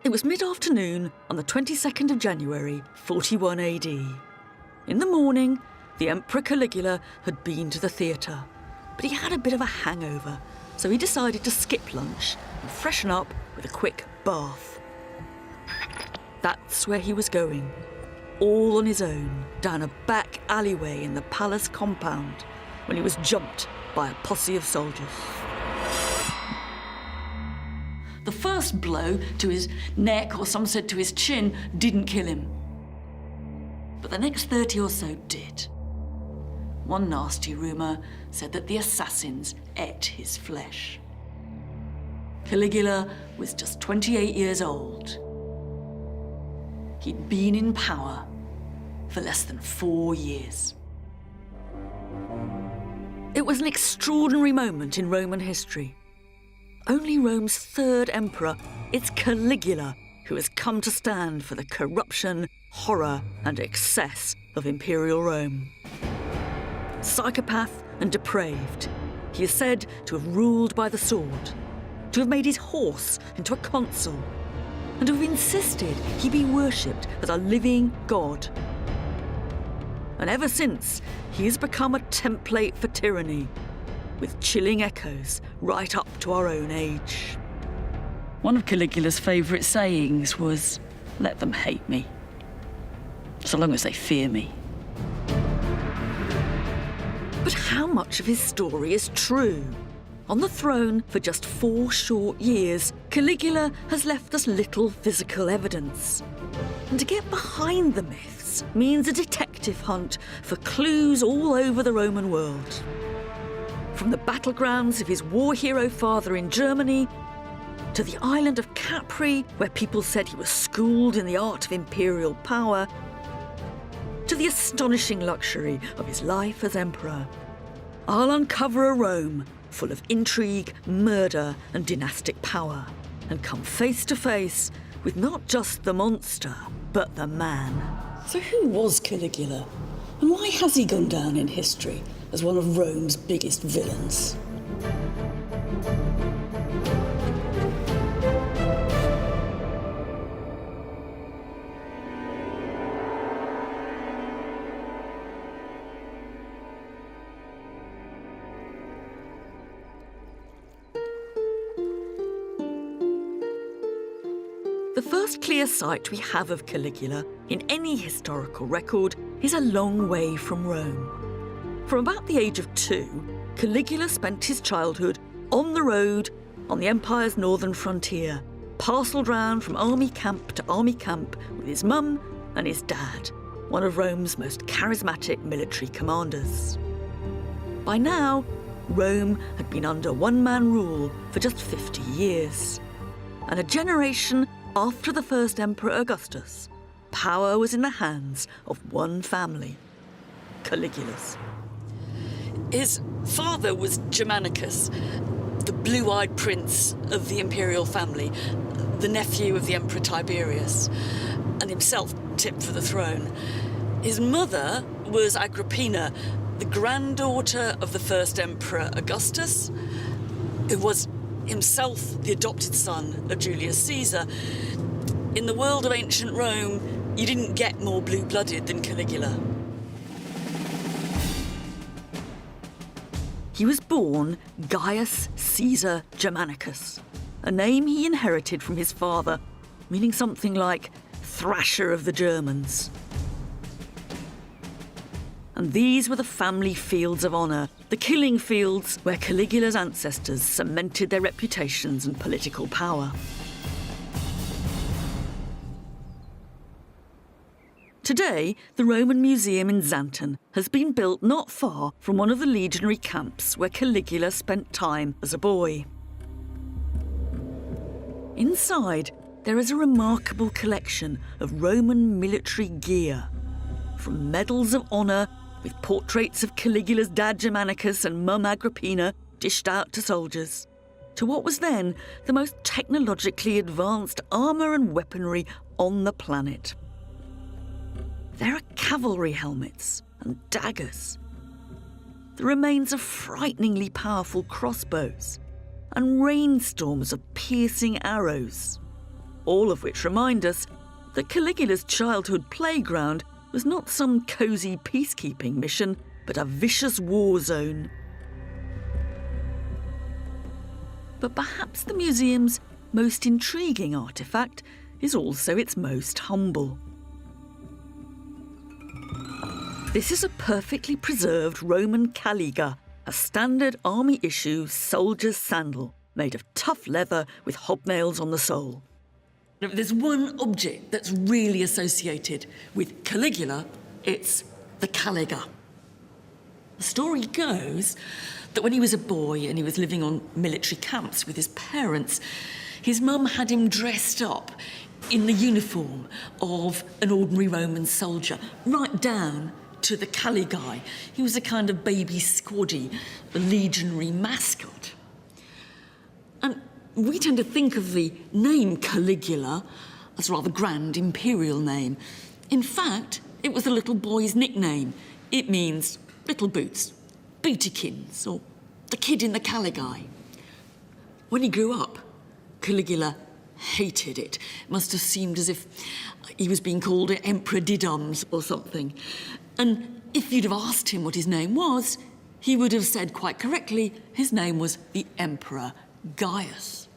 It was mid-afternoon on the 22nd of January, 41 AD. In the morning, the Emperor Caligula had been to the theatre, but he had a bit of a hangover, so he decided to skip lunch and freshen up with a quick bath. That's where he was going, all on his own, down a back alleyway in the palace compound, when he was jumped by a posse of soldiers. The first blow to his neck, or some said to his chin, didn't kill him. But the next 30 or so did. One nasty rumour said that the assassins ate his flesh. Caligula was just 28 years old. He'd been in power for less than 4 years. It was an extraordinary moment in Roman history. Only Rome's third emperor, it's Caligula, who has come to stand for the corruption, horror, and excess of Imperial Rome. Psychopath and depraved, he is said to have ruled by the sword, to have made his horse into a consul, and to have insisted he be worshipped as a living god. And ever since, he has become a template for tyranny, with chilling echoes right up to our own age. One of Caligula's favourite sayings was, "Let them hate me, so long as they fear me." But how much of his story is true? On the throne for just 4 short years, Caligula has left us little physical evidence. And to get behind the myths means a detective hunt for clues all over the Roman world. From the battlegrounds of his war hero father in Germany, to the island of Capri, where people said he was schooled in the art of imperial power, to the astonishing luxury of his life as emperor, I'll uncover a Rome full of intrigue, murder, and dynastic power, and come face to face with not just the monster, but the man. So who was Caligula? And why has he gone down in history as one of Rome's biggest villains? The first clear sight we have of Caligula in any historical record is a long way from Rome. From about the age of 2, Caligula spent his childhood on the road on the empire's northern frontier, parcelled round from army camp to army camp with his mum and his dad, one of Rome's most charismatic military commanders. By now, Rome had been under one-man rule for just 50 years. And a generation after the first emperor Augustus, power was in the hands of one family, Caligula's. His father was Germanicus, the blue-eyed prince of the imperial family, the nephew of the Emperor Tiberius, and himself tipped for the throne. His mother was Agrippina, the granddaughter of the first emperor Augustus, who was himself the adopted son of Julius Caesar. In the world of ancient Rome, you didn't get more blue-blooded than Caligula. He was born Gaius Caesar Germanicus, a name he inherited from his father, meaning something like thrasher of the Germans. And these were the family fields of honour, the killing fields where Caligula's ancestors cemented their reputations and political power. Today, the Roman Museum in Xanten has been built not far from one of the legionary camps where Caligula spent time as a boy. Inside, there is a remarkable collection of Roman military gear, from medals of honour with portraits of Caligula's dad Germanicus and mum Agrippina dished out to soldiers, to what was then the most technologically advanced armour and weaponry on the planet. There are cavalry helmets and daggers, the remains of frighteningly powerful crossbows, and rainstorms of piercing arrows, all of which remind us that Caligula's childhood playground was not some cosy peacekeeping mission, but a vicious war zone. But perhaps the museum's most intriguing artefact is also its most humble. This is a perfectly preserved Roman caliga, a standard army-issue soldier's sandal made of tough leather with hobnails on the sole. If there's one object that's really associated with Caligula, it's the caliga. The story goes that when he was a boy and he was living on military camps with his parents, his mum had him dressed up in the uniform of an ordinary Roman soldier, right down to the Caligulas. He was a kind of baby squaddy, a legionary mascot. And we tend to think of the name Caligula as a rather grand imperial name. In fact, it was the little boy's nickname. It means little boots, bootykins, or the kid in the Caligulas. When he grew up, Caligula hated it. It must have seemed as if he was being called Emperor Didums or something. And if you'd have asked him what his name was, he would have said quite correctly his name was the Emperor Gaius.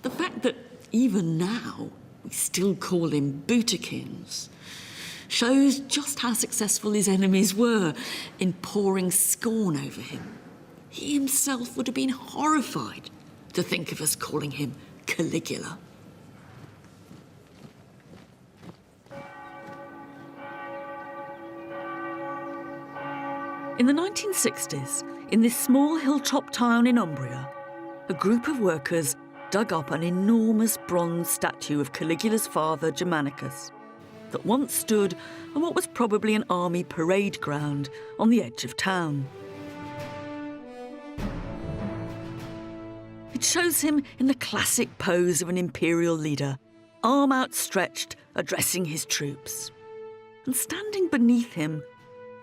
The fact that even now we still call him bootykins shows just how successful his enemies were in pouring scorn over him. He himself would have been horrified to think of us calling him Caligula. In the 1960s, in this small hilltop town in Umbria, a group of workers dug up an enormous bronze statue of Caligula's father, Germanicus, that once stood on what was probably an army parade ground on the edge of town. It shows him in the classic pose of an imperial leader, arm outstretched, addressing his troops. And standing beneath him,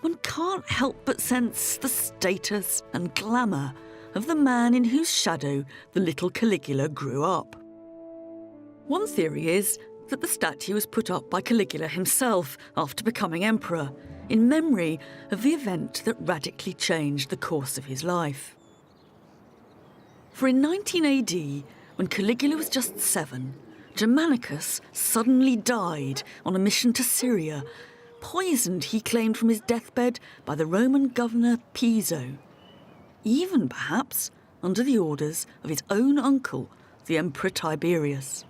one can't help but sense the status and glamour of the man in whose shadow the little Caligula grew up. One theory is that the statue was put up by Caligula himself after becoming emperor, in memory of the event that radically changed the course of his life. For in 19 AD, when Caligula was just 7, Germanicus suddenly died on a mission to Syria, poisoned, he claimed, from his deathbed by the Roman governor Piso, even perhaps under the orders of his own uncle, the Emperor Tiberius.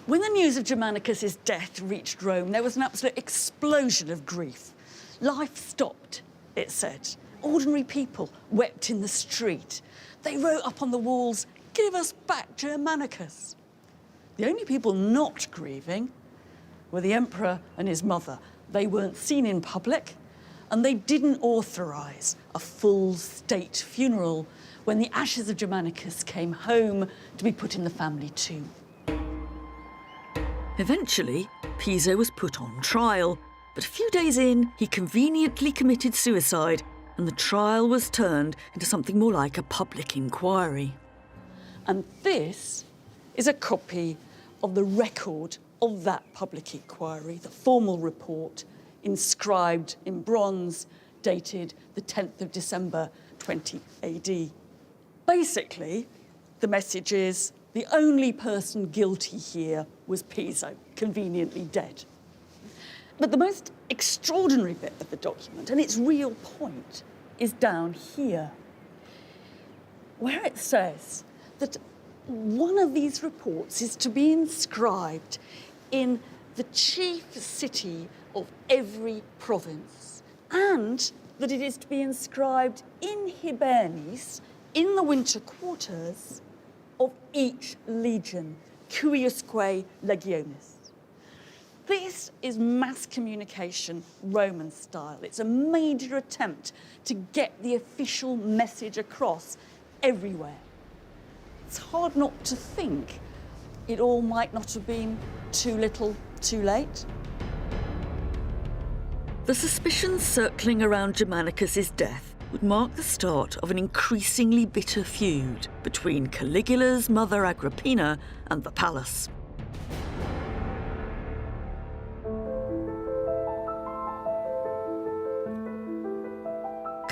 When the news of Germanicus' death reached Rome, there was an absolute explosion of grief. Life stopped, it said. Ordinary people wept in the street. They wrote up on the walls, "Give us back Germanicus." The only people not grieving were the emperor and his mother. They weren't seen in public, and they didn't authorise a full state funeral when the ashes of Germanicus came home to be put in the family tomb. Eventually, Piso was put on trial, but a few days in, he conveniently committed suicide, and the trial was turned into something more like a public inquiry. And this is a copy of the record of that public inquiry, the formal report, inscribed in bronze, dated the 10th of December 20 AD. Basically, the message is the only person guilty here was Piso, conveniently dead. But the most extraordinary bit of the document, and its real point, is down here, where it says that one of these reports is to be inscribed in the chief city of every province, and that it is to be inscribed in Hibernis, in the winter quarters of each legion, cuiusque legionis. This is mass communication Roman style. It's a major attempt to get the official message across everywhere. It's hard not to think it all might not have been too little, too late. The suspicions circling around Germanicus' death would mark the start of an increasingly bitter feud between Caligula's mother Agrippina and the palace.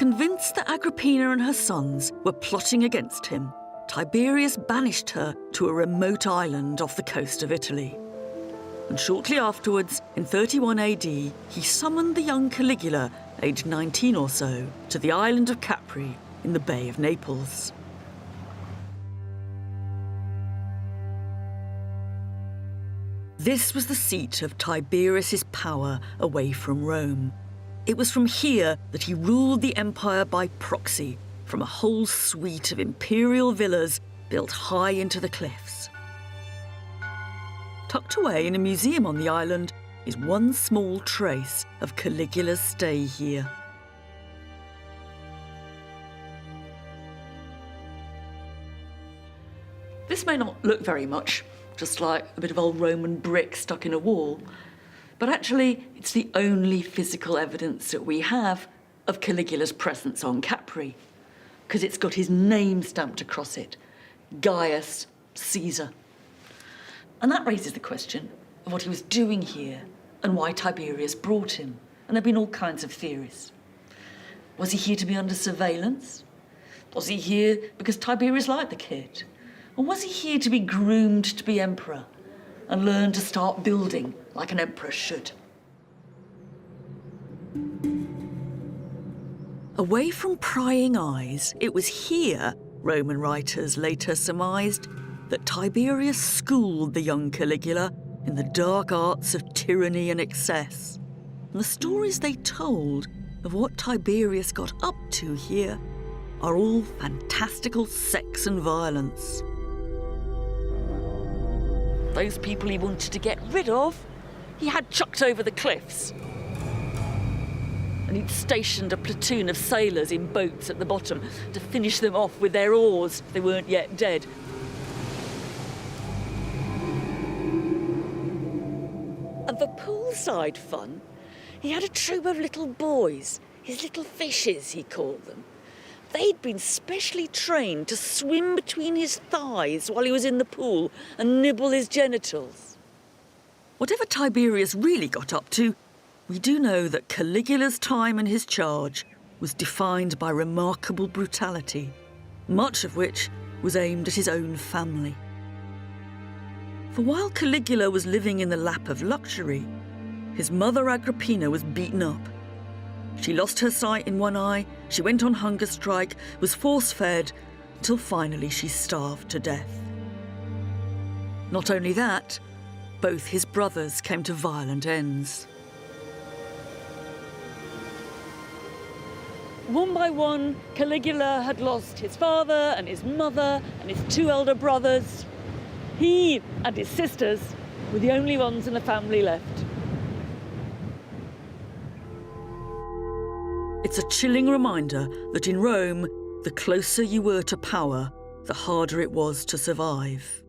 convinced that Agrippina and her sons were plotting against him, Tiberius banished her to a remote island off the coast of Italy. And shortly afterwards, in 31 AD, he summoned the young Caligula, aged 19 or so, to the island of Capri in the Bay of Naples. This was the seat of Tiberius's power away from Rome. It was from here that he ruled the empire by proxy, from a whole suite of imperial villas built high into the cliffs. Tucked away in a museum on the island is one small trace of Caligula's stay here. This may not look very much, just like a bit of old Roman brick stuck in a wall, but actually it's the only physical evidence that we have of Caligula's presence on Capri, because it's got his name stamped across it, Gaius, Caesar. And that raises the question of what he was doing here and why Tiberius brought him. And there have been all kinds of theories. Was he here to be under surveillance? Was he here because Tiberius liked the kid? Or was he here to be groomed to be emperor and learn to start building like an emperor should? Away from prying eyes, it was here, Roman writers later surmised, that Tiberius schooled the young Caligula in the dark arts of tyranny and excess. And the stories they told of what Tiberius got up to here are all fantastical sex and violence. Those people he wanted to get rid of, he had chucked over the cliffs. And he'd stationed a platoon of sailors in boats at the bottom to finish them off with their oars if they weren't yet dead. And for poolside fun, he had a troop of little boys, his little fishes, he called them. They'd been specially trained to swim between his thighs while he was in the pool and nibble his genitals. Whatever Tiberius really got up to, we do know that Caligula's time in his charge was defined by remarkable brutality, much of which was aimed at his own family. For while Caligula was living in the lap of luxury, his mother Agrippina was beaten up. She lost her sight in one eye, she went on hunger strike, was force-fed, until finally she starved to death. Not only that, both his brothers came to violent ends. One by one, Caligula had lost his father and his mother and his two elder brothers. He and his sisters were the only ones in the family left. It's a chilling reminder that in Rome, the closer you were to power, the harder it was to survive.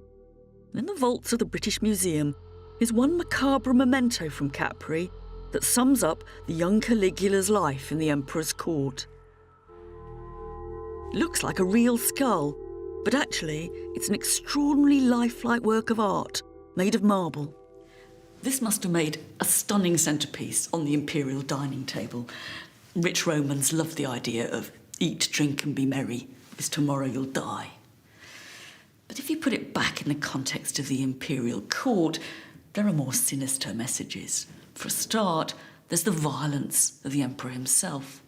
In the vaults of the British Museum is one macabre memento from Capri that sums up the young Caligula's life in the emperor's court. It looks like a real skull, but actually it's an extraordinarily lifelike work of art made of marble. This must have made a stunning centrepiece on the imperial dining table. Rich Romans loved the idea of eat, drink and be merry, because tomorrow you'll die. But if you put it back in the context of the imperial court, there are more sinister messages. For a start, there's the violence of the emperor himself.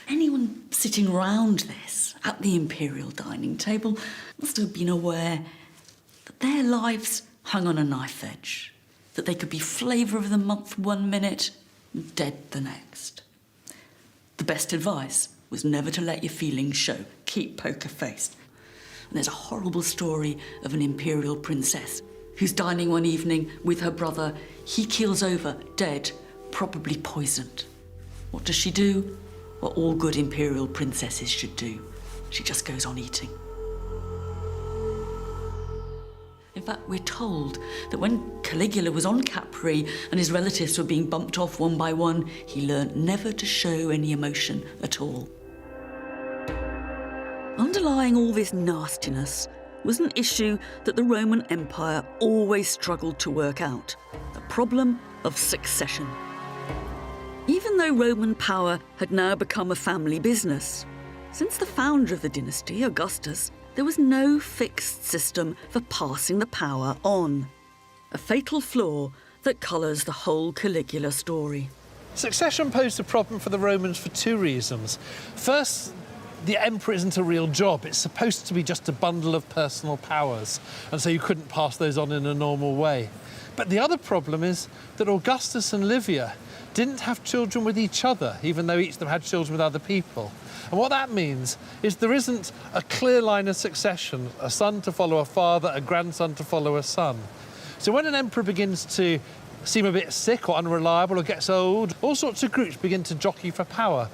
Anyone sitting round this, at the imperial dining table, must have been aware that their lives hung on a knife edge, that they could be flavour of the month one minute and dead the next. The best advice was never to let your feelings show. Keep poker-faced. And there's a horrible story of an imperial princess who's dining one evening with her brother. He keels over, dead, probably poisoned. What does she do? What all good imperial princesses should do. She just goes on eating. In fact, we're told that when Caligula was on Capri and his relatives were being bumped off one by one, he learnt never to show any emotion at all. Underlying all this nastiness was an issue that the Roman Empire always struggled to work out: the problem of succession. Even though though Roman power had now become a family business, since the founder of the dynasty, Augustus, there was no fixed system for passing the power on. A fatal flaw that colours the whole Caligula story. Succession posed a problem for the Romans for two reasons. First, the emperor isn't a real job. It's supposed to be just a bundle of personal powers, and so you couldn't pass those on in a normal way. But the other problem is that Augustus and Livia didn't have children with each other, even though each of them had children with other people. And what that means is there isn't a clear line of succession, a son to follow a father, a grandson to follow a son. So when an emperor begins to seem a bit sick or unreliable or gets old, all sorts of groups begin to jockey for power.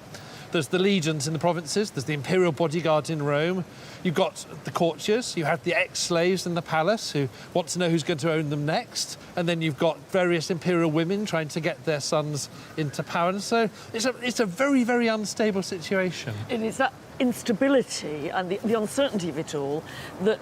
There's the legions in the provinces, there's the imperial bodyguards in Rome, you've got the courtiers, you have the ex-slaves in the palace who want to know who's going to own them next, and then you've got various imperial women trying to get their sons into power. And so it's a very, very unstable situation. It is that instability and the uncertainty of it all that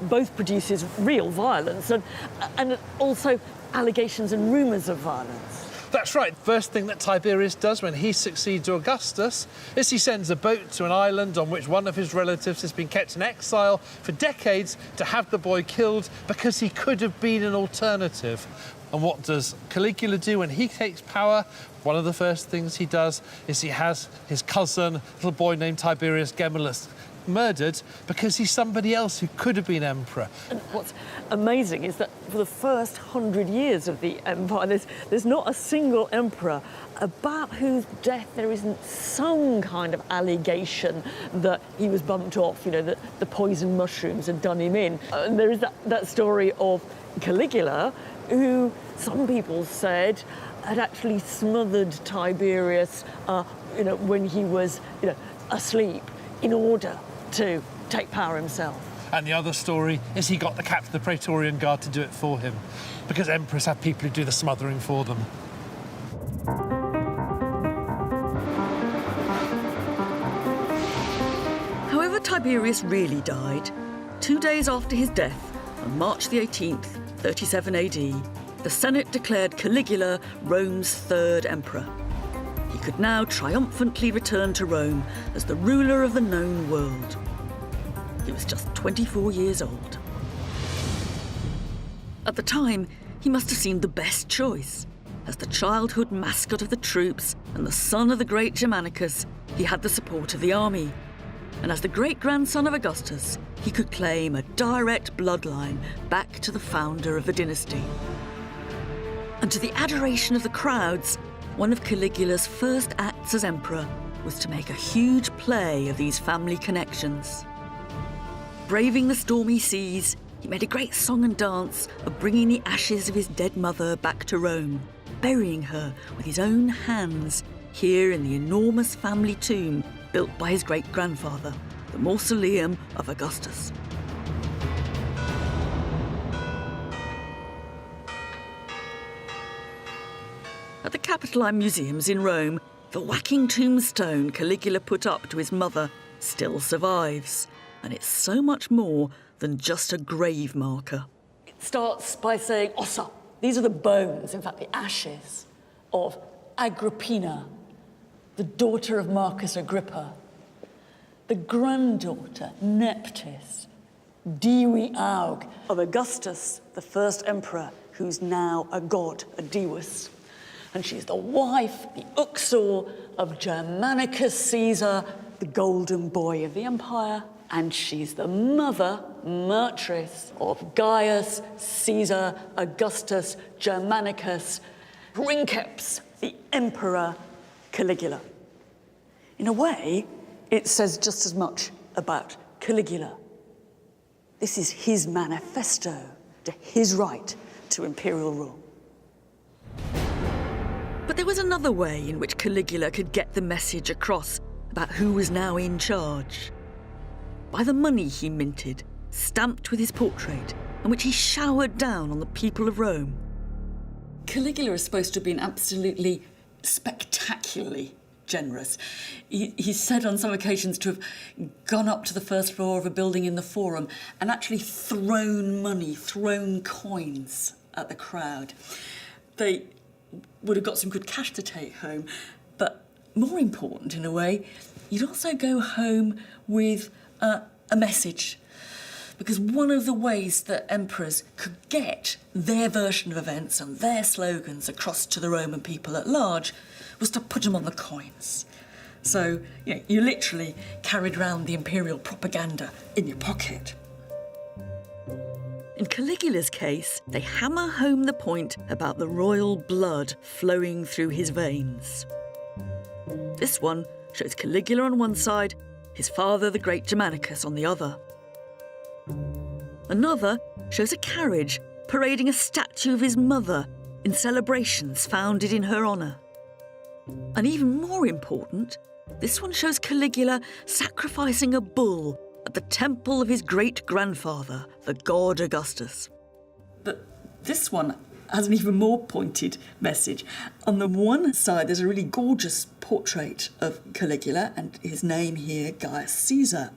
both produces real violence and also allegations and rumours of violence. That's right. First thing that Tiberius does when he succeeds Augustus is he sends a boat to an island on which one of his relatives has been kept in exile for decades to have the boy killed because he could have been an alternative. And what does Caligula do when he takes power? One of the first things he does is he has his cousin, a little boy named Tiberius Gemellus, murdered because he's somebody else who could have been emperor. And what's amazing is that for the first 100 years of the empire, there's not a single emperor about whose death there isn't some kind of allegation that he was bumped off, you know, that the poison mushrooms had done him in. And there is that story of Caligula, who some people said had actually smothered Tiberius, when he was, asleep, in order to take power himself. And the other story is he got the captain of the Praetorian Guard to do it for him, because emperors have people who do the smothering for them. However Tiberius really died, 2 days after his death, on March the 18th, 37 AD, the Senate declared Caligula Rome's third emperor. He could now triumphantly return to Rome as the ruler of the known world. He was just 24 years old. At the time, he must have seemed the best choice. As the childhood mascot of the troops and the son of the great Germanicus, he had the support of the army. And as the great-grandson of Augustus, he could claim a direct bloodline back to the founder of the dynasty. And to the adoration of the crowds, one of Caligula's first acts as emperor was to make a huge play of these family connections. Braving the stormy seas, he made a great song and dance of bringing the ashes of his dead mother back to Rome, burying her with his own hands here in the enormous family tomb built by his great-grandfather, the Mausoleum of Augustus. At the Capitoline Museums in Rome, the whacking tombstone Caligula put up to his mother still survives. And it's so much more than just a grave marker. It starts by saying ossa. These are the bones, in fact, the ashes of Agrippina, the daughter of Marcus Agrippa, the granddaughter, Neptis, Divi Aug, of Augustus, the first emperor, who's now a god, a deus. And she's the wife, the uxor, of Germanicus Caesar, the golden boy of the empire. And she's the mother, Martris, of Gaius, Caesar, Augustus, Germanicus, Princeps, the emperor, Caligula. In a way, it says just as much about Caligula. This is his manifesto to his right to imperial rule. But there was another way in which Caligula could get the message across about who was now in charge. By the money he minted, stamped with his portrait, and which he showered down on the people of Rome. Caligula is supposed to have been absolutely spectacularly generous. He's said on some occasions to have gone up to the first floor of a building in the Forum and actually thrown money, thrown coins at the crowd. They would have got some good cash to take home, more important in a way, you'd also go home with a message. Because one of the ways that emperors could get their version of events and their slogans across to the Roman people at large was to put them on the coins. So, you literally carried around the imperial propaganda in your pocket. In Caligula's case, they hammer home the point about the royal blood flowing through his veins. This one shows Caligula on one side, his father, the great Germanicus, on the other. Another shows a carriage parading a statue of his mother in celebrations founded in her honour. And even more important, this one shows Caligula sacrificing a bull at the temple of his great-grandfather, the god Augustus. But this one has an even more pointed message. On the one side, there's a really gorgeous portrait of Caligula and his name here, Gaius Caesar.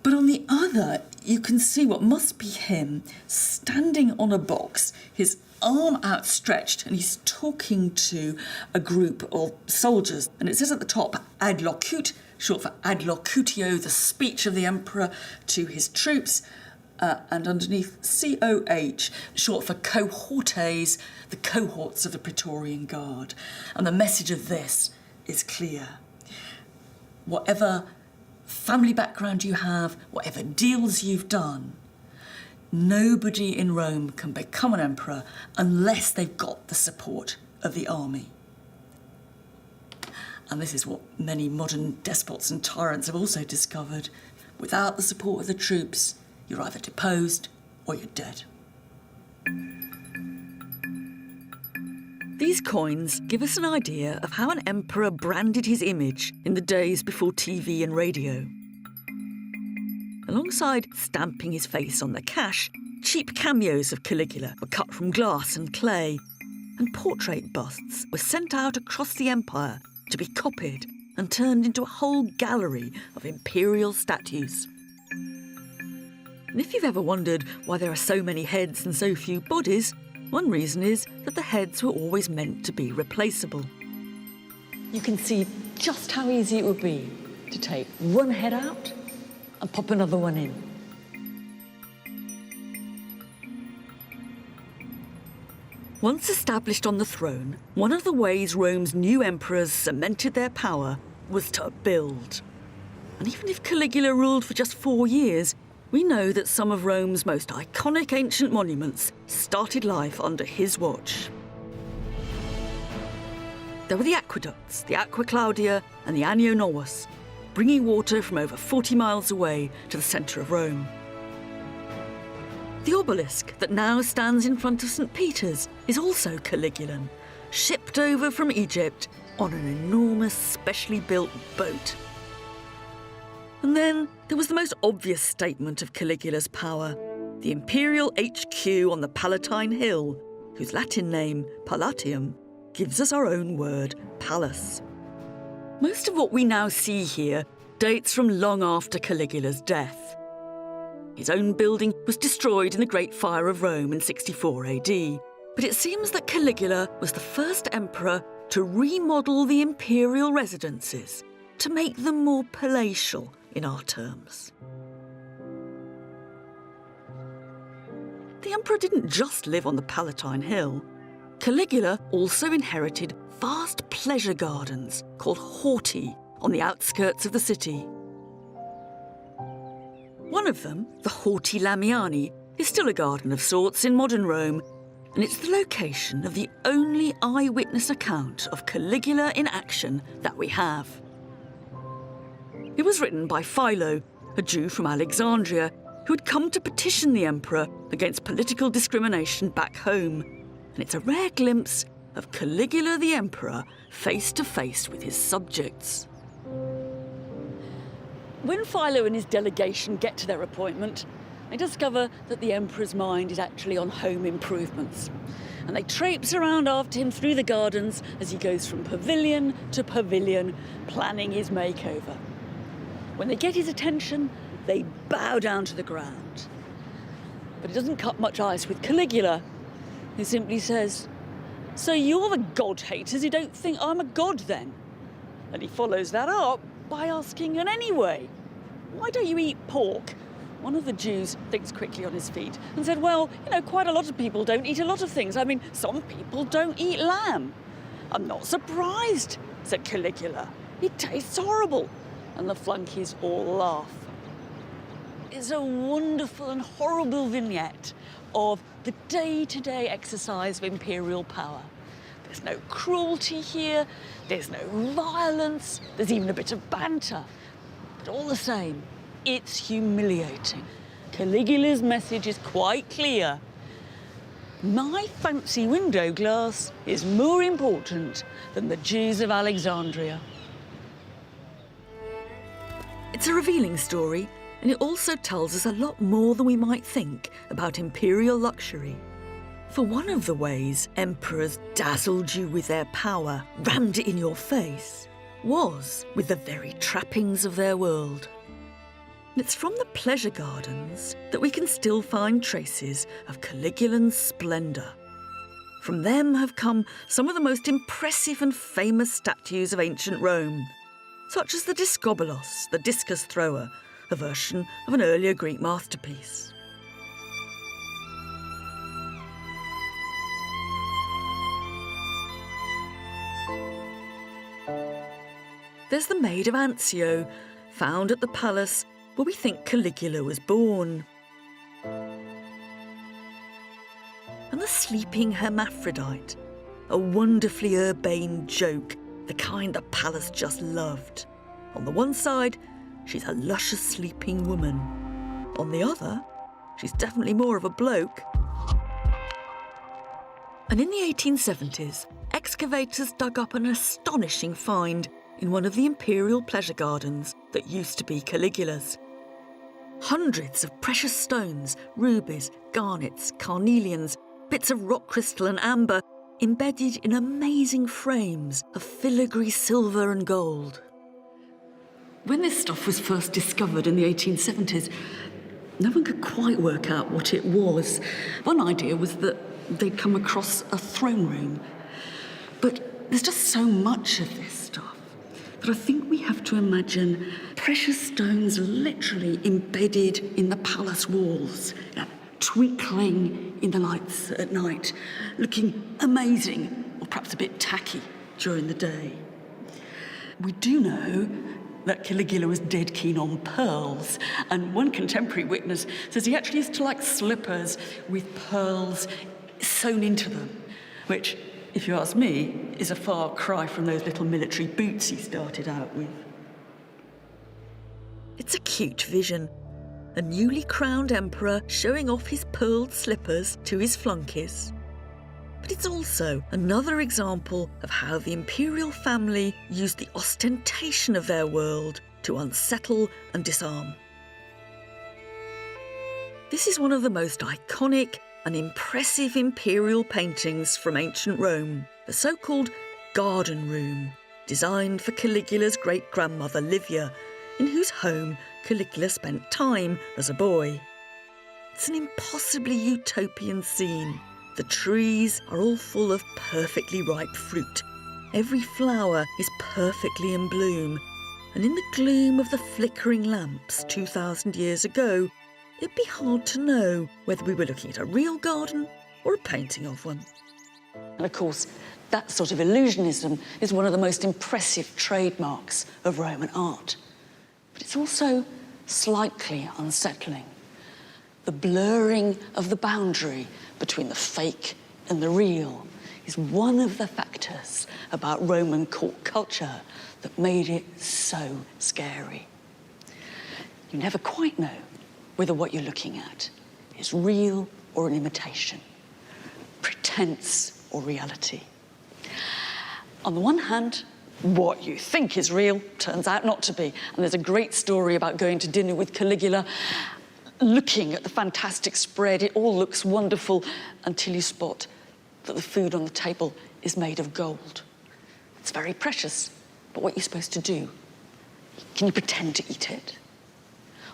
But on the other, you can see what must be him standing on a box, his arm outstretched, and he's talking to a group of soldiers. And it says at the top, ad locute, short for ad locutio, the speech of the emperor to his troops, and underneath COH, short for cohortes, the cohorts of the Praetorian Guard. And the message of this is clear. Whatever family background you have, whatever deals you've done, nobody in Rome can become an emperor unless they've got the support of the army. And this is what many modern despots and tyrants have also discovered. Without the support of the troops, you're either deposed or you're dead. These coins give us an idea of how an emperor branded his image in the days before TV and radio. Alongside stamping his face on the cash, cheap cameos of Caligula were cut from glass and clay, and portrait busts were sent out across the empire to be copied and turned into a whole gallery of imperial statues. And if you've ever wondered why there are so many heads and so few bodies, one reason is that the heads were always meant to be replaceable. You can see just how easy it would be to take one head out and pop another one in. Once established on the throne, one of the ways Rome's new emperors cemented their power was to build. And even if Caligula ruled for just 4 years, we know that some of Rome's most iconic ancient monuments started life under his watch. There were the aqueducts, the Aqua Claudia and the Anio Novus, bringing water from over 40 miles away to the centre of Rome. The obelisk that now stands in front of St. Peter's is also Caligulan, shipped over from Egypt on an enormous specially built boat. And then there was the most obvious statement of Caligula's power, the Imperial HQ on the Palatine Hill, whose Latin name, Palatium, gives us our own word, palace. Most of what we now see here dates from long after Caligula's death. His own building was destroyed in the Great Fire of Rome in 64 AD, but it seems that Caligula was the first emperor to remodel the imperial residences to make them more palatial in our terms. The emperor didn't just live on the Palatine Hill. Caligula also inherited vast pleasure gardens called horti on the outskirts of the city. One of them, the Horti Lamiani, is still a garden of sorts in modern Rome, and it's the location of the only eyewitness account of Caligula in action that we have. It was written by Philo, a Jew from Alexandria, who had come to petition the emperor against political discrimination back home, and it's a rare glimpse of Caligula the emperor face to face with his subjects. When Philo and his delegation get to their appointment, they discover that the emperor's mind is actually on home improvements. And they traipse around after him through the gardens as he goes from pavilion to pavilion, planning his makeover. When they get his attention, they bow down to the ground. But it doesn't cut much ice with Caligula, who simply says, "So you're the god-haters who don't think I'm a god then?" And he follows that up by asking, and anyway, why don't you eat pork? One of the Jews thinks quickly on his feet and said, well, quite a lot of people don't eat a lot of things. I mean, some people don't eat lamb. I'm not surprised, said Caligula. It tastes horrible. And the flunkies all laugh. It's a wonderful and horrible vignette of the day-to-day exercise of imperial power. There's no cruelty here, there's no violence, there's even a bit of banter. But all the same, it's humiliating. Caligula's message is quite clear. My fancy window glass is more important than the Jews of Alexandria. It's a revealing story, and it also tells us a lot more than we might think about imperial luxury. For one of the ways emperors dazzled you with their power, rammed it in your face, was with the very trappings of their world. And it's from the pleasure gardens that we can still find traces of Caligulan splendour. From them have come some of the most impressive and famous statues of ancient Rome, such as the Discobolos, the discus thrower, a version of an earlier Greek masterpiece. There's the Maid of Anzio, found at the palace where we think Caligula was born. And the sleeping hermaphrodite, a wonderfully urbane joke, the kind the palace just loved. On the one side, she's a luscious sleeping woman. On the other, she's definitely more of a bloke. And in the 1870s, excavators dug up an astonishing find in one of the imperial pleasure gardens that used to be Caligula's. Hundreds of precious stones, rubies, garnets, carnelians, bits of rock crystal and amber, embedded in amazing frames of filigree silver and gold. When this stuff was first discovered in the 1870s, no one could quite work out what it was. One idea was that they'd come across a throne room. But there's just so much of this stuff that I think we have to imagine precious stones literally embedded in the palace walls, twinkling in the lights at night, looking amazing, or perhaps a bit tacky during the day. We do know that Caligula was dead keen on pearls, and one contemporary witness says he actually used to like slippers with pearls sewn into them, which, if you ask me, is a far cry from those little military boots he started out with. It's a cute vision. A newly crowned emperor showing off his pearled slippers to his flunkies. But it's also another example of how the imperial family used the ostentation of their world to unsettle and disarm. This is one of the most iconic and impressive imperial paintings from ancient Rome, the so-called Garden Room, designed for Caligula's great-grandmother Livia, in whose home Caligula spent time as a boy. It's an impossibly utopian scene. The trees are all full of perfectly ripe fruit. Every flower is perfectly in bloom, and in the gloom of the flickering lamps 2,000 years ago, it'd be hard to know whether we were looking at a real garden or a painting of one. And of course, that sort of illusionism is one of the most impressive trademarks of Roman art. But it's also slightly unsettling. The blurring of the boundary between the fake and the real is one of the factors about Roman court culture that made it so scary. You never quite know whether what you're looking at is real or an imitation, pretense or reality. On the one hand, what you think is real turns out not to be. And there's a great story about going to dinner with Caligula, looking at the fantastic spread. It all looks wonderful until you spot that the food on the table is made of gold. It's very precious, but what are you supposed to do? Can you pretend to eat it?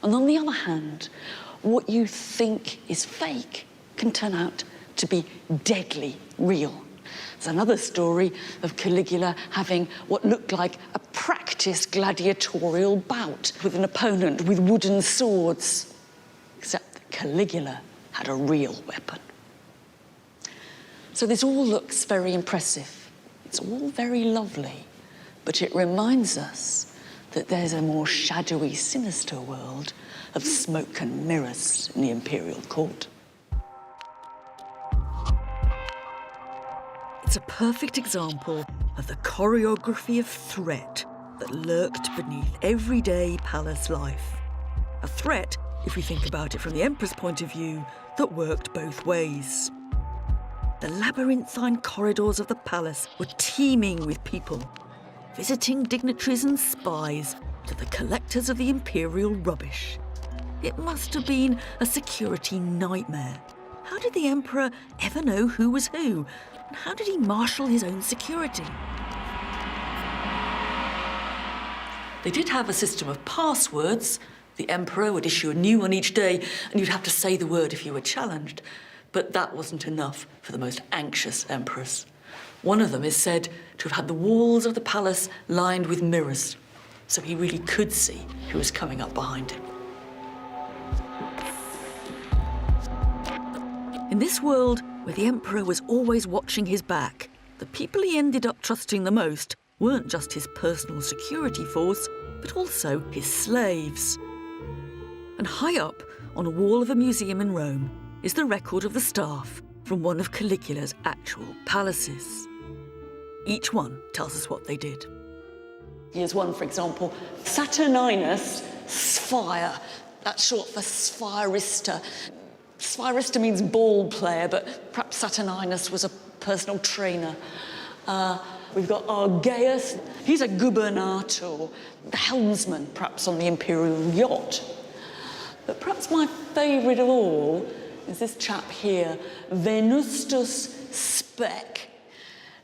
And on the other hand, what you think is fake can turn out to be deadly real. There's another story of Caligula having what looked like a practiced gladiatorial bout with an opponent with wooden swords, except that Caligula had a real weapon. So this all looks very impressive. It's all very lovely, but it reminds us that there's a more shadowy, sinister world of smoke and mirrors in the imperial court. It's a perfect example of the choreography of threat that lurked beneath everyday palace life. A threat, if we think about it from the Emperor's point of view, that worked both ways. The labyrinthine corridors of the palace were teeming with people, visiting dignitaries and spies to the collectors of the imperial rubbish. It must have been a security nightmare. How did the Emperor ever know who was who? And how did he marshal his own security? They did have a system of passwords. The Emperor would issue a new one each day, and you'd have to say the word if you were challenged. But that wasn't enough for the most anxious emperors. One of them is said to have had the walls of the palace lined with mirrors, so he really could see who was coming up behind him. In this world, where the Emperor was always watching his back, the people he ended up trusting the most weren't just his personal security force, but also his slaves. And high up on a wall of a museum in Rome is the record of the staff from one of Caligula's actual palaces. Each one tells us what they did. Here's one, for example, Saturninus Sphere. That's short for Spherista. Spherista means ball player, but perhaps Saturninus was a personal trainer. We've got our Gaius. He's a gubernator, the helmsman, perhaps on the imperial yacht. But perhaps my favourite of all is this chap here, Venustus Spec.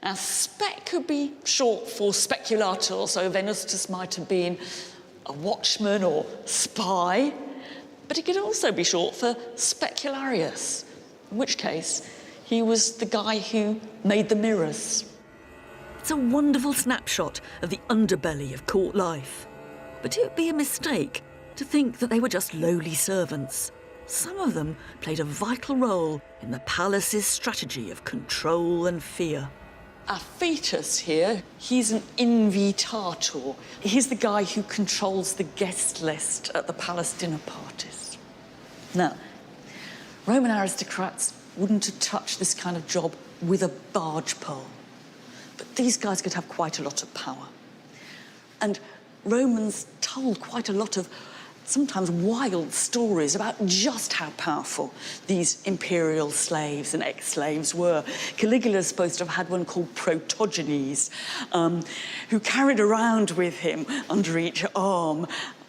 Now, spec could be short for speculator, so Venustus might have been a watchman or spy, but it could also be short for specularius, in which case he was the guy who made the mirrors. It's a wonderful snapshot of the underbelly of court life. But it would be a mistake to think that they were just lowly servants. Some of them played a vital role in the palace's strategy of control and fear. Our fetus here, he's an invitator. He's the guy who controls the guest list at the palace dinner parties. Now, Roman aristocrats wouldn't have touched this kind of job with a barge pole. But these guys could have quite a lot of power. And Romans told quite a lot of sometimes wild stories about just how powerful these imperial slaves and ex-slaves were. Caligula's supposed to have had one called Protogenes, who carried around with him under each arm,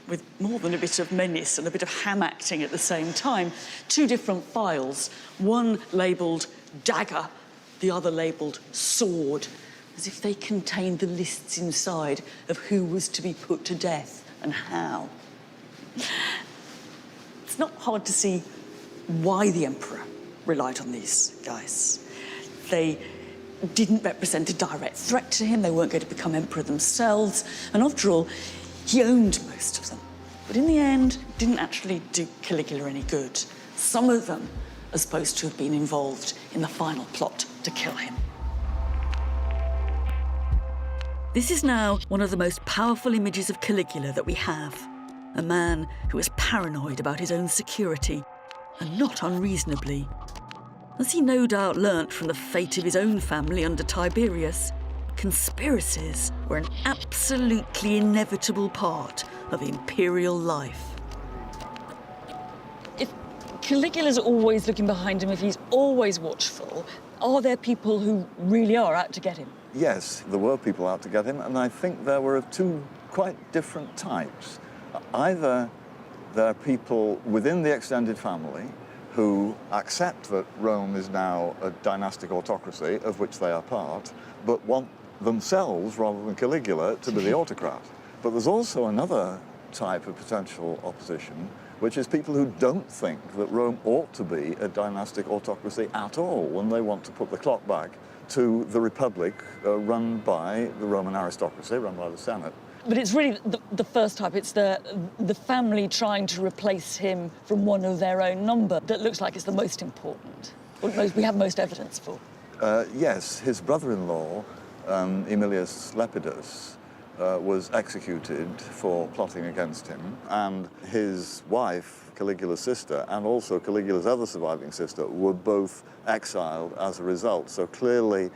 with more than a bit of menace and a bit of ham acting at the same time, 2 different files, one labelled dagger, the other labelled sword, as if they contained the lists inside of who was to be put to death and how. It's not hard to see why the Emperor relied on these guys. They didn't represent a direct threat to him, they weren't going to become Emperor themselves, and after all, he owned most of them. But in the end, it didn't actually do Caligula any good. Some of them are supposed to have been involved in the final plot to kill him. This is now one of the most powerful images of Caligula that we have. A man who is paranoid about his own security, and not unreasonably. As he no doubt learnt from the fate of his own family under Tiberius, conspiracies were an absolutely inevitable part of imperial life. If Caligula's always looking behind him, if he's always watchful, are there people who really are out to get him? Yes, there were people out to get him, and I think there were of 2 quite different types. Either there are people within the extended family who accept that Rome is now a dynastic autocracy, of which they are part, but want themselves, rather than Caligula, to be the autocrat. But there's also another type of potential opposition, which is people who don't think that Rome ought to be a dynastic autocracy at all, and they want to put the clock back to the Republic run by the Roman aristocracy, run by the Senate. But it's really the first type. It's the family trying to replace him from one of their own number that looks like it's the most important, or we have most evidence for. Yes, his brother-in-law, Aemilius Lepidus, was executed for plotting against him, and his wife, Caligula's sister, and also Caligula's other surviving sister were both exiled as a result. So clearly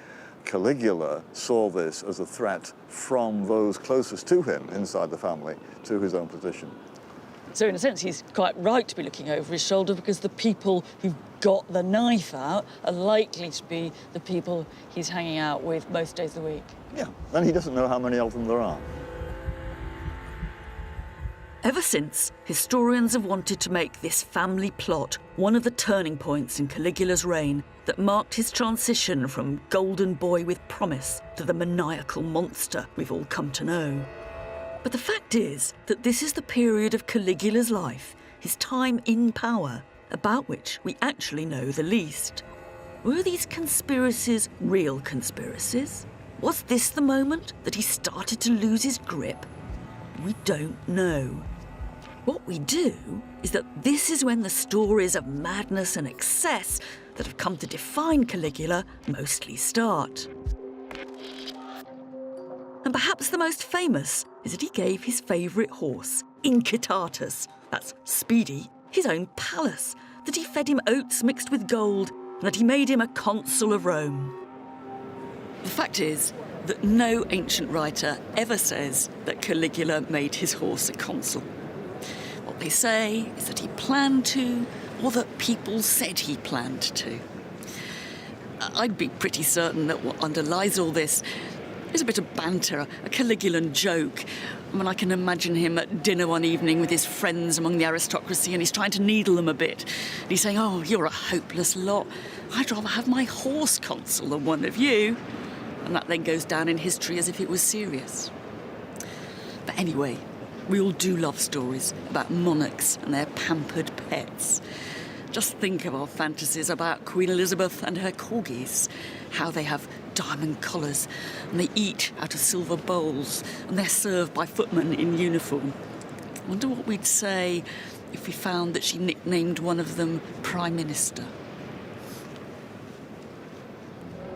Caligula saw this as a threat from those closest to him inside the family to his own position. So in a sense, he's quite right to be looking over his shoulder, because the people who've got the knife out are likely to be the people he's hanging out with most days of the week. Yeah, and he doesn't know how many of them there are. Ever since, historians have wanted to make this family plot one of the turning points in Caligula's reign that marked his transition from golden boy with promise to the maniacal monster we've all come to know. But the fact is that this is the period of Caligula's life, his time in power, about which we actually know the least. Were these conspiracies real conspiracies? Was this the moment that he started to lose his grip? We don't know. What we do is that this is when the stories of madness and excess that have come to define Caligula mostly start. And perhaps the most famous is that he gave his favourite horse, Incitatus, that's Speedy, his own palace, that he fed him oats mixed with gold, and that he made him a consul of Rome. The fact is that no ancient writer ever says that Caligula made his horse a consul. What they say is that he planned to, or that people said he planned to. I'd be pretty certain that what underlies all this is a bit of banter, a Caligulan joke. I mean, I can imagine him at dinner one evening with his friends among the aristocracy, and he's trying to needle them a bit. And he's saying, "Oh, you're a hopeless lot. I'd rather have my horse consul than one of you." And that then goes down in history as if it was serious. But anyway, we all do love stories about monarchs and their pampered pets. Just think of our fantasies about Queen Elizabeth and her corgis, how they have diamond collars and they eat out of silver bowls and they're served by footmen in uniform. I wonder what we'd say if we found that she nicknamed one of them Prime Minister.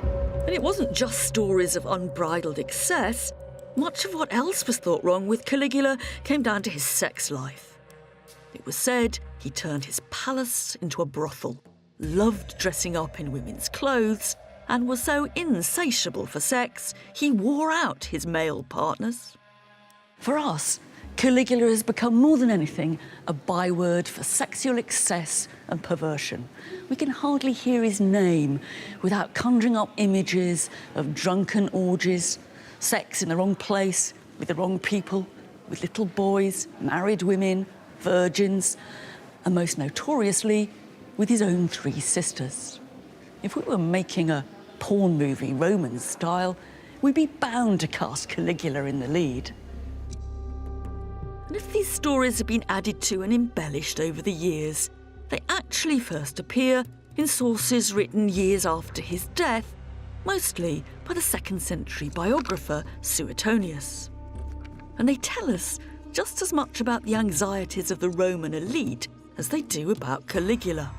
And it wasn't just stories of unbridled excess. Much of what else was thought wrong with Caligula came down to his sex life. It was said he turned his palace into a brothel, loved dressing up in women's clothes, and was so insatiable for sex, he wore out his male partners. For us, Caligula has become more than anything a byword for sexual excess and perversion. We can hardly hear his name without conjuring up images of drunken orgies, sex in the wrong place, with the wrong people, with little boys, married women, virgins, and most notoriously, with his own 3 sisters. If we were making a porn movie Roman style, we'd be bound to cast Caligula in the lead. And if these stories have been added to and embellished over the years, they actually first appear in sources written years after his death, mostly by the 2nd century biographer Suetonius. And they tell us just as much about the anxieties of the Roman elite as they do about Caligula.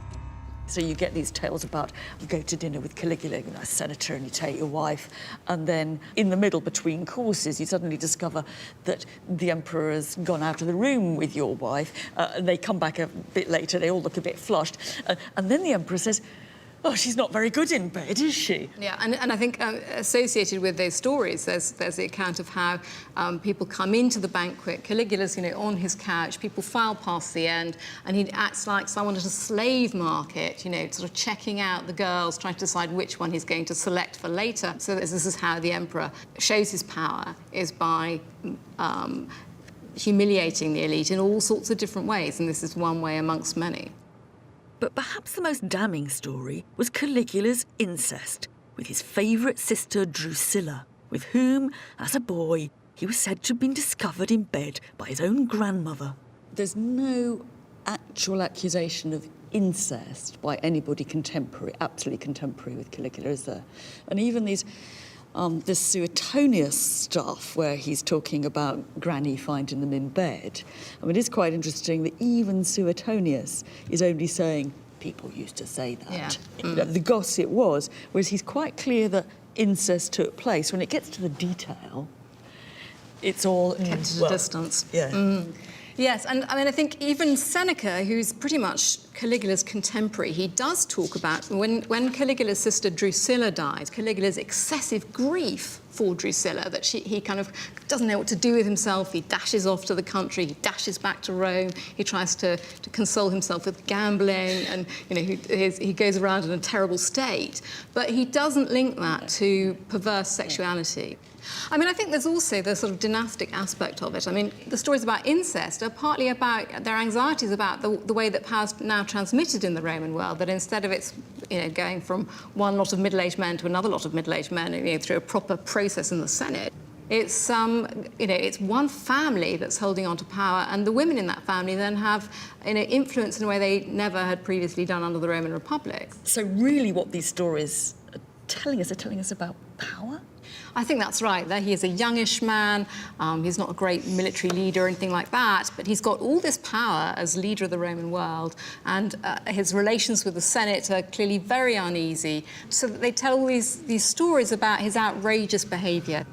So you get these tales about you go to dinner with Caligula, a senator, and you take your wife, and then in the middle between courses you suddenly discover that the emperor has gone out of the room with your wife, and they come back a bit later, they all look a bit flushed, and then the emperor says, "Oh, she's not very good in bed, is she?" Yeah, and I think associated with those stories, there's the account of how people come into the banquet. Caligula's, on his couch. People file past the end, and he acts like someone at a slave market, sort of checking out the girls, trying to decide which one he's going to select for later. So this is how the emperor shows his power, is by humiliating the elite in all sorts of different ways, and this is one way amongst many. But perhaps the most damning story was Caligula's incest with his favourite sister Drusilla, with whom, as a boy, he was said to have been discovered in bed by his own grandmother. There's no actual accusation of incest by anybody contemporary, absolutely contemporary with Caligula, is there? And even these, this Suetonius stuff where he's talking about Granny finding them in bed. I mean, it's quite interesting that even Suetonius is only saying, people used to say that. Yeah. The gossip was, whereas he's quite clear that incest took place. When it gets to the detail, it's all... Kept at a distance. Yeah. Yes, and I mean, I think even Seneca, who's pretty much Caligula's contemporary, he does talk about when Caligula's sister Drusilla died, Caligula's excessive grief for Drusilla, that he kind of doesn't know what to do with himself. He dashes off to the country, he dashes back to Rome, he tries to console himself with gambling, and he goes around in a terrible state. But he doesn't link that to perverse sexuality. I mean, I think there's also the sort of dynastic aspect of it. I mean, the stories about incest are partly about their anxieties about the way that power's now transmitted in the Roman world, that instead of it's, going from one lot of middle-aged men to another lot of middle-aged men, through a proper process in the Senate, it's, it's one family that's holding on to power, and the women in that family then have, influence in a way they never had previously done under the Roman Republic. So really what these stories are telling us about power? I think that's right. That he is a youngish man. He's not a great military leader or anything like that, but he's got all this power as leader of the Roman world, and his relations with the Senate are clearly very uneasy. So that they tell all these stories about his outrageous behaviour.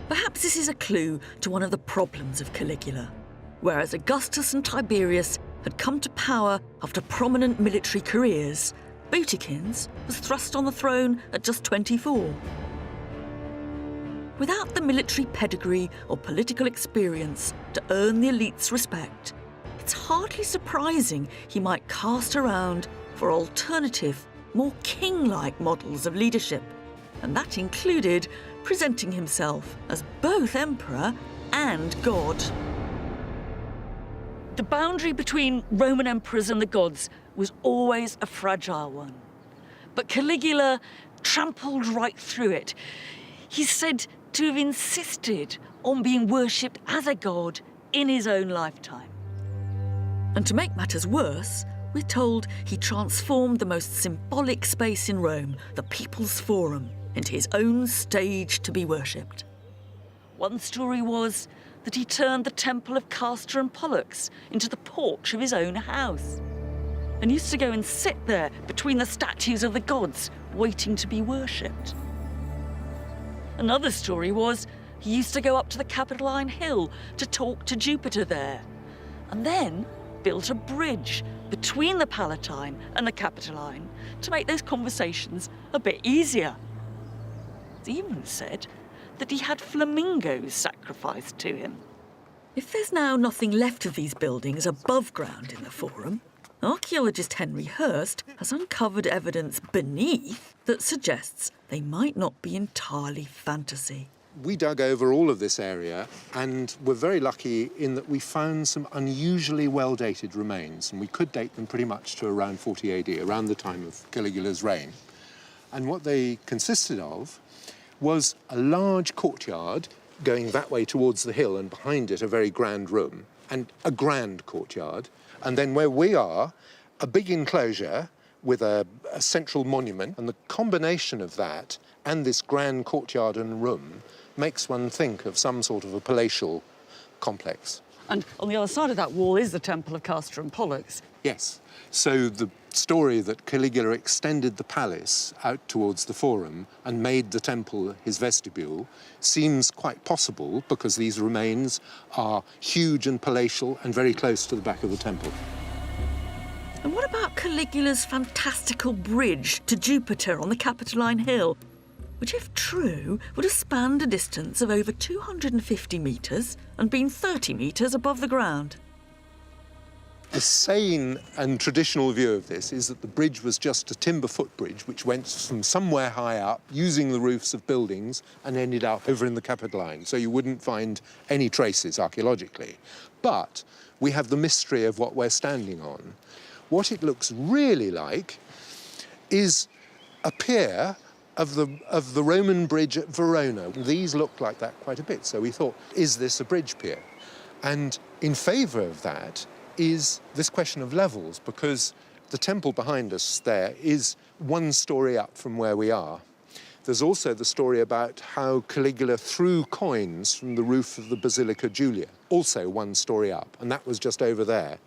Perhaps this is a clue to one of the problems of Caligula. Whereas Augustus and Tiberius had come to power after prominent military careers, Boutykins was thrust on the throne at just 24. Without the military pedigree or political experience to earn the elite's respect, it's hardly surprising he might cast around for alternative, more king-like models of leadership, and that included presenting himself as both emperor and god. The boundary between Roman emperors and the gods was always a fragile one. But Caligula trampled right through it. He's said to have insisted on being worshipped as a god in his own lifetime. And to make matters worse, we're told he transformed the most symbolic space in Rome, the People's Forum, into his own stage to be worshipped. One story was that he turned the temple of Castor and Pollux into the porch of his own house, and used to go and sit there between the statues of the gods, waiting to be worshipped. Another story was he used to go up to the Capitoline Hill to talk to Jupiter there, and then built a bridge between the Palatine and the Capitoline to make those conversations a bit easier. It's even said that he had flamingos sacrificed to him. If there's now nothing left of these buildings above ground in the Forum, archaeologist Henry Hurst has uncovered evidence beneath that suggests they might not be entirely fantasy. We dug over all of this area and were very lucky in that we found some unusually well-dated remains, and we could date them pretty much to around 40 AD, around the time of Caligula's reign. And what they consisted of was a large courtyard going that way towards the hill, and behind it a very grand room, and a grand courtyard. And then where we are, a big enclosure with a central monument, and the combination of that and this grand courtyard and room makes one think of some sort of a palatial complex. And on the other side of that wall is the temple of Castor and Pollux. Yes. So the story that Caligula extended the palace out towards the Forum and made the temple his vestibule seems quite possible, because these remains are huge and palatial and very close to the back of the temple. And what about Caligula's fantastical bridge to Jupiter on the Capitoline Hill, which, if true, would have spanned a distance of over 250 metres and been 30 metres above the ground? The sane and traditional view of this is that the bridge was just a timber footbridge which went from somewhere high up, using the roofs of buildings, and ended up over in the Capitoline, so you wouldn't find any traces archaeologically. But we have the mystery of what we're standing on. What it looks really like is a pier of the Roman bridge at Verona. These look like that quite a bit, so we thought, is this a bridge pier? And in favour of that is this question of levels, because the temple behind us there is 1 story up from where we are. There's also the story about how Caligula threw coins from the roof of the Basilica Julia, also 1 story up, and that was just over there.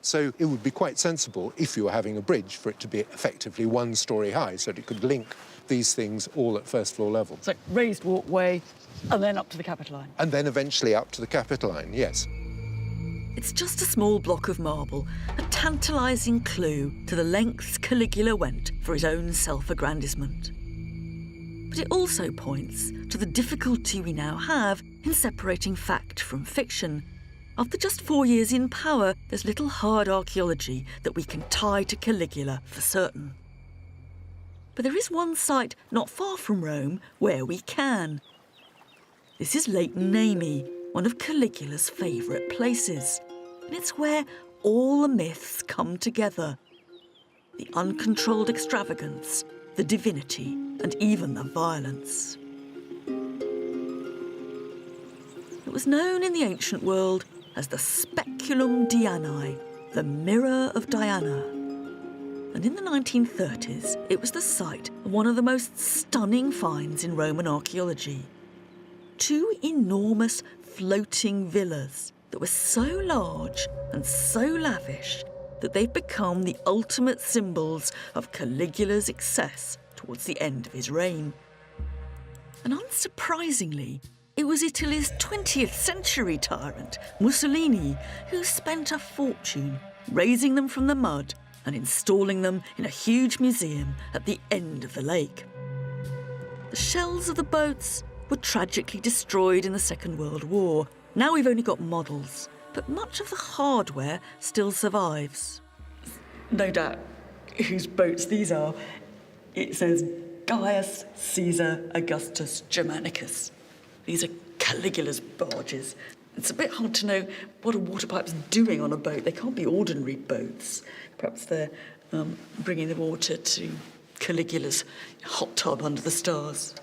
So it would be quite sensible, if you were having a bridge, for it to be effectively 1 story high, so that it could link these things all at first-floor level. So raised walkway, and then up to the Capitoline. And then eventually up to the Capitoline, yes. It's just a small block of marble, a tantalising clue to the lengths Caligula went for his own self-aggrandisement. But it also points to the difficulty we now have in separating fact from fiction. After just 4 years in power, there's little hard archaeology that we can tie to Caligula for certain. But there is one site not far from Rome where we can. This is Lake Nemi, one of Caligula's favourite places. And it's where all the myths come together. The uncontrolled extravagance, the divinity, and even the violence. It was known in the ancient world as the Speculum Dianae, the Mirror of Diana. And in the 1930s, it was the site of one of the most stunning finds in Roman archaeology. 2 enormous floating villas that were so large and so lavish that they've become the ultimate symbols of Caligula's excess towards the end of his reign. And unsurprisingly, it was Italy's 20th century tyrant, Mussolini, who spent a fortune raising them from the mud and installing them in a huge museum at the end of the lake. The shells of the boats were tragically destroyed in the Second World War. Now we've only got models, but much of the hardware still survives. No doubt whose boats these are. It says Gaius, Caesar, Augustus, Germanicus. These are Caligula's barges. It's a bit hard to know what a water pipe's doing on a boat. They can't be ordinary boats. Perhaps they're bringing the water to Caligula's hot tub under the stars.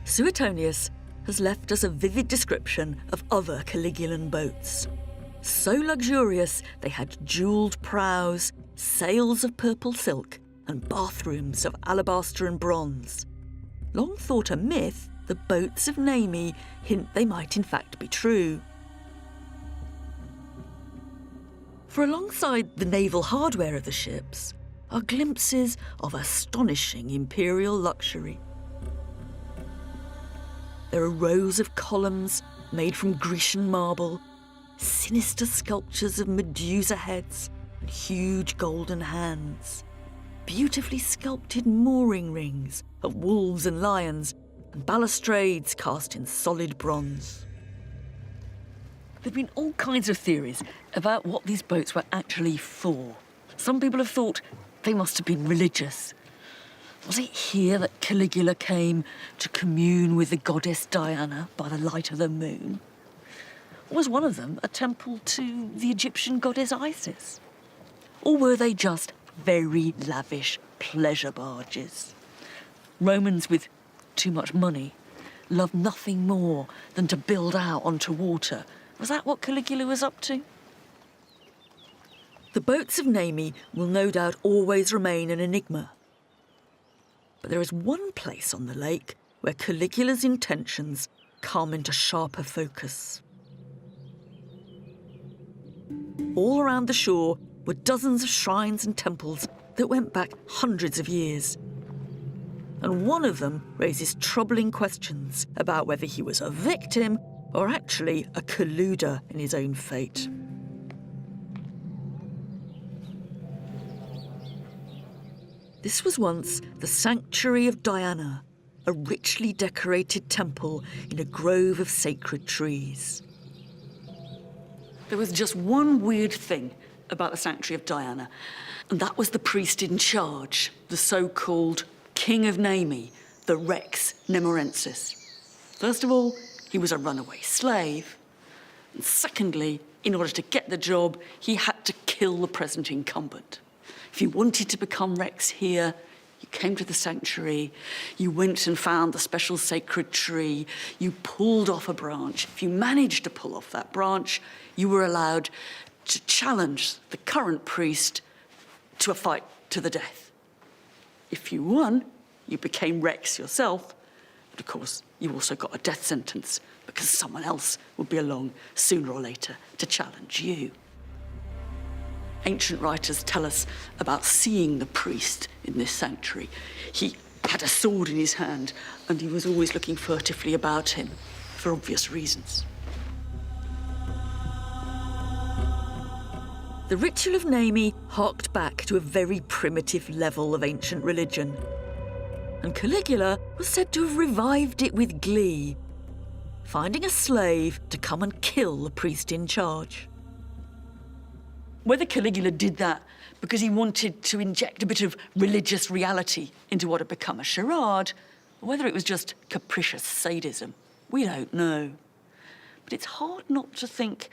Suetonius has left us a vivid description of other Caligulan boats. So luxurious, they had jewelled prows, sails of purple silk, and bathrooms of alabaster and bronze. Long thought a myth, the boats of Nemi hint they might in fact be true. For alongside the naval hardware of the ships are glimpses of astonishing imperial luxury. There are rows of columns made from Grecian marble, sinister sculptures of Medusa heads and huge golden hands, beautifully sculpted mooring rings of wolves and lions, and balustrades cast in solid bronze. There have been all kinds of theories about what these boats were actually for. Some people have thought they must have been religious. Was it here that Caligula came to commune with the goddess Diana by the light of the moon? Or was one of them a temple to the Egyptian goddess Isis? Or were they just very lavish pleasure barges? Romans with too much money loved nothing more than to build out onto water. Was that what Caligula was up to? The boats of Nemi will no doubt always remain an enigma. But there is one place on the lake where Caligula's intentions come into sharper focus. All around the shore were dozens of shrines and temples that went back hundreds of years. And one of them raises troubling questions about whether he was a victim or actually a colluder in his own fate. This was once the sanctuary of Diana, a richly decorated temple in a grove of sacred trees. There was just one weird thing about the sanctuary of Diana, and that was the priest in charge, the so-called King of Nemi, the Rex Nemorensis. First of all, he was a runaway slave. And secondly, in order to get the job, he had to kill the present incumbent. If you wanted to become Rex here, You came to the sanctuary, you went and found the special sacred tree, you pulled off a branch. If you managed to pull off that branch, you were allowed to challenge the current priest to a fight to the death. If you won, you became Rex yourself, but of course, you also got a death sentence because someone else would be along sooner or later to challenge you. Ancient writers tell us about seeing the priest in this sanctuary. He had a sword in his hand, and he was always looking furtively about him, for obvious reasons. The ritual of Nemi harked back to a very primitive level of ancient religion, and Caligula was said to have revived it with glee, finding a slave to come and kill the priest in charge. Whether Caligula did that because he wanted to inject a bit of religious reality into what had become a charade, or whether it was just capricious sadism, we don't know. But it's hard not to think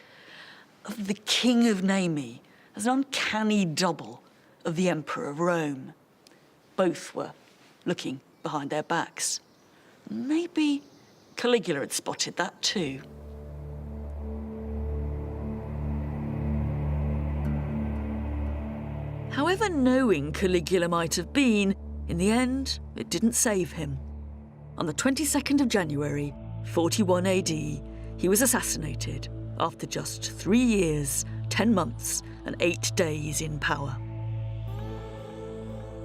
of the King of Nemi as an uncanny double of the Emperor of Rome. Both were looking behind their backs. Maybe Caligula had spotted that too. However knowing Caligula might have been, in the end, it didn't save him. On the 22nd of January, 41 AD, he was assassinated after just 3 years, 10 months, and 8 days in power.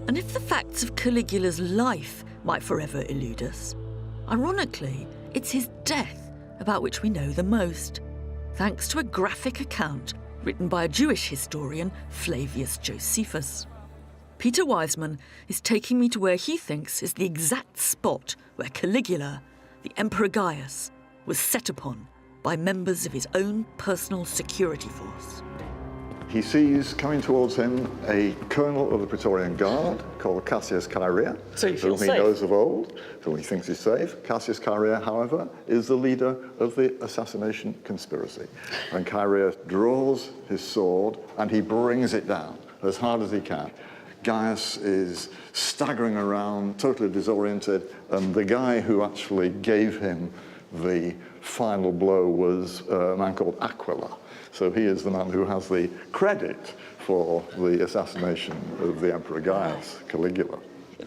And if the facts of Caligula's life might forever elude us, ironically, it's his death about which we know the most, thanks to a graphic account written by a Jewish historian, Flavius Josephus. Peter Wiseman is taking me to where he thinks is the exact spot where Caligula, the Emperor Gaius, was set upon by members of his own personal security force. He sees coming towards him a colonel of the Praetorian Guard called Cassius Chaerea, So he feels whom he safe. knows of old, whom he thinks is safe. Cassius Chaerea, however, is the leader of the assassination conspiracy. And Chaerea draws his sword and he brings it down as hard as he can. Gaius is staggering around, totally disoriented, and the guy who actually gave him the final blow was a man called Aquila. So he is the man who has the credit for the assassination of the Emperor Gaius, Caligula.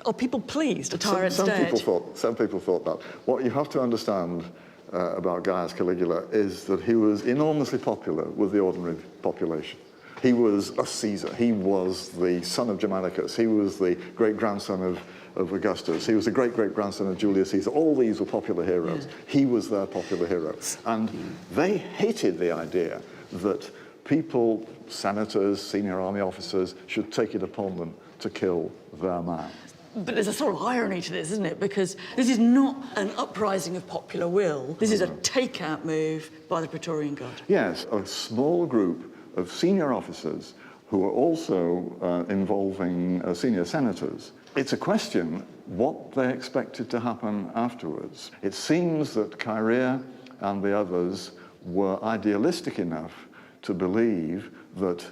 Are people pleased a tyrant's Some dead? people thought that. What you have to understand about Gaius Caligula is that he was enormously popular with the ordinary population. He was a Caesar. He was the son of Germanicus. He was the great-grandson of Augustus. He was the great-great-grandson of Julius Caesar. All these were popular heroes. Yeah. He was their popular hero. And they hated the idea that people, senators, senior army officers, should take it upon them to kill their man. But there's a sort of irony to this, isn't it? Because this is not an uprising of popular will. This is a takeout move by the Praetorian Guard. Yes, a small group of senior officers who are also involving senior senators. It's a question what they expected to happen afterwards. It seems that Chaerea and the others were idealistic enough to believe that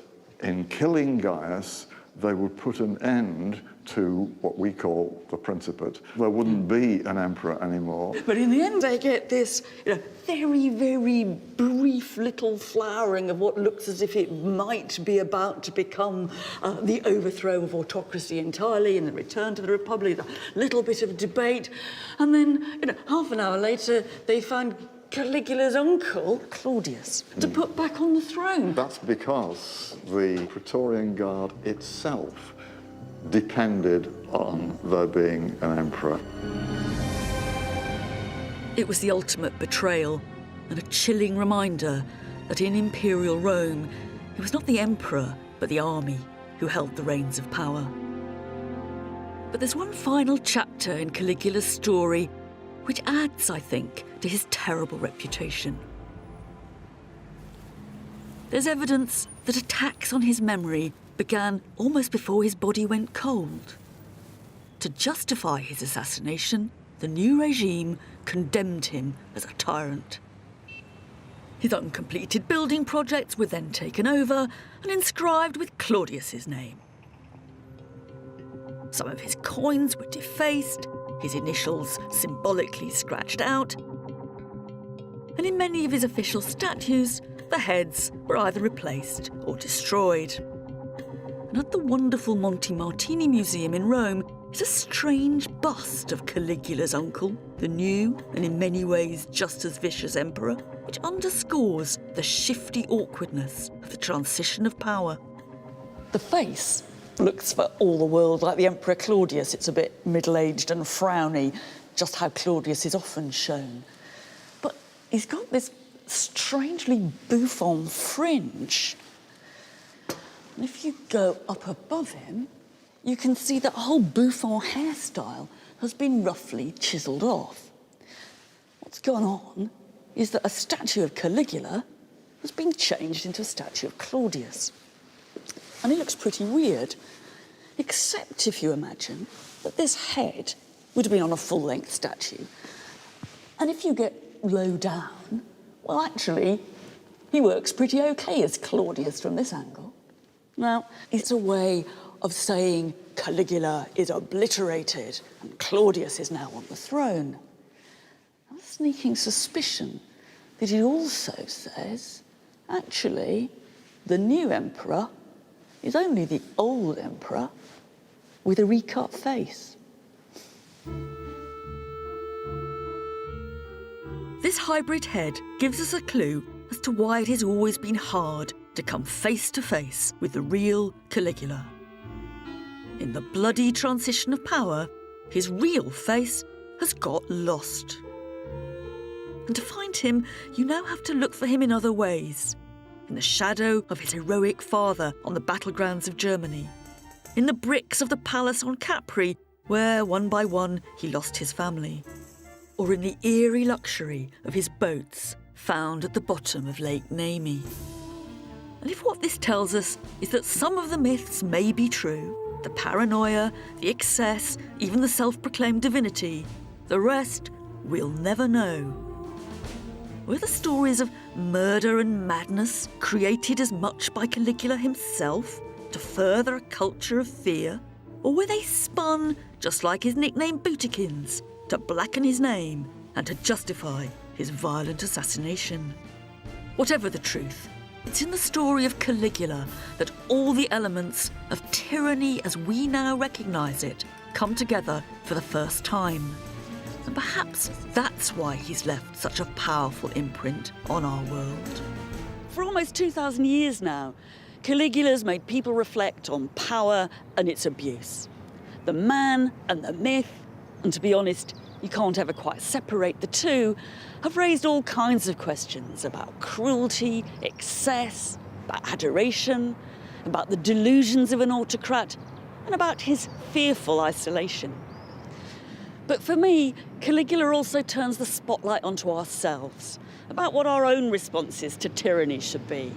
in killing Gaius, they would put an end to what we call the Principate. There wouldn't be an emperor anymore. But in the end, they get this very, very brief little flowering of what looks as if it might be about to become the overthrow of autocracy entirely and the return to the Republic, a little bit of debate. And then, half an hour later, they find Caligula's uncle, Claudius, to put back on the throne. That's because the Praetorian Guard itself depended on there being an emperor. It was the ultimate betrayal and a chilling reminder that in Imperial Rome, it was not the emperor, but the army who held the reins of power. But there's one final chapter in Caligula's story which adds, I think, to his terrible reputation. There's evidence that attacks on his memory began almost before his body went cold. To justify his assassination, the new regime condemned him as a tyrant. His uncompleted building projects were then taken over and inscribed with Claudius's name. Some of his coins were defaced, his initials symbolically scratched out, and in many of his official statues, the heads were either replaced or destroyed. And at the wonderful Monte Martini Museum in Rome is a strange bust of Caligula's uncle, the new and in many ways just as vicious emperor, which underscores the shifty awkwardness of the transition of power. The face looks for all the world like the Emperor Claudius. It's a bit middle-aged and frowny, just how Claudius is often shown. But he's got this strangely bouffant fringe. And if you go up above him, you can see that whole bouffant hairstyle has been roughly chiselled off. What's gone on is that a statue of Caligula has been changed into a statue of Claudius. And it looks pretty weird, except if you imagine that this head would have been on a full-length statue. And if you get low down, well, actually, he works pretty okay as Claudius from this angle. Now, it's a way of saying Caligula is obliterated and Claudius is now on the throne. I have a sneaking suspicion that it also says, actually, the new emperor is only the old emperor with a recut face. This hybrid head gives us a clue as to why it has always been hard to come face to face with the real Caligula. In the bloody transition of power, his real face has got lost. And to find him, you now have to look for him in other ways. In the shadow of his heroic father on the battlegrounds of Germany. In the bricks of the palace on Capri, where one by one he lost his family. Or in the eerie luxury of his boats found at the bottom of Lake Nemi. And if what this tells us is that some of the myths may be true, the paranoia, the excess, even the self-proclaimed divinity, the rest we'll never know. Were the stories of murder and madness created as much by Caligula himself to further a culture of fear? Or were they spun, just like his nickname Bootikins, to blacken his name and to justify his violent assassination? Whatever the truth, it's in the story of Caligula that all the elements of tyranny as we now recognise it come together for the first time. And perhaps that's why he's left such a powerful imprint on our world. For almost 2,000 years now, Caligula's made people reflect on power and its abuse. The man and the myth, and to be honest, you can't ever quite separate the two, have raised all kinds of questions about cruelty, excess, about adoration, about the delusions of an autocrat, and about his fearful isolation. But for me, Caligula also turns the spotlight onto ourselves, about what our own responses to tyranny should be.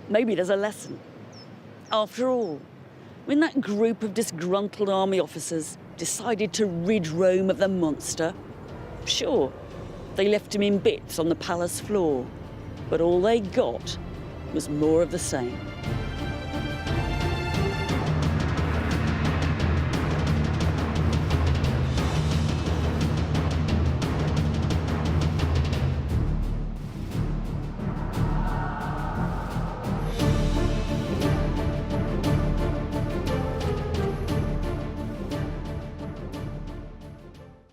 Maybe there's a lesson. After all, when that group of disgruntled army officers decided to rid Rome of the monster, sure, they left him in bits on the palace floor, but all they got was more of the same.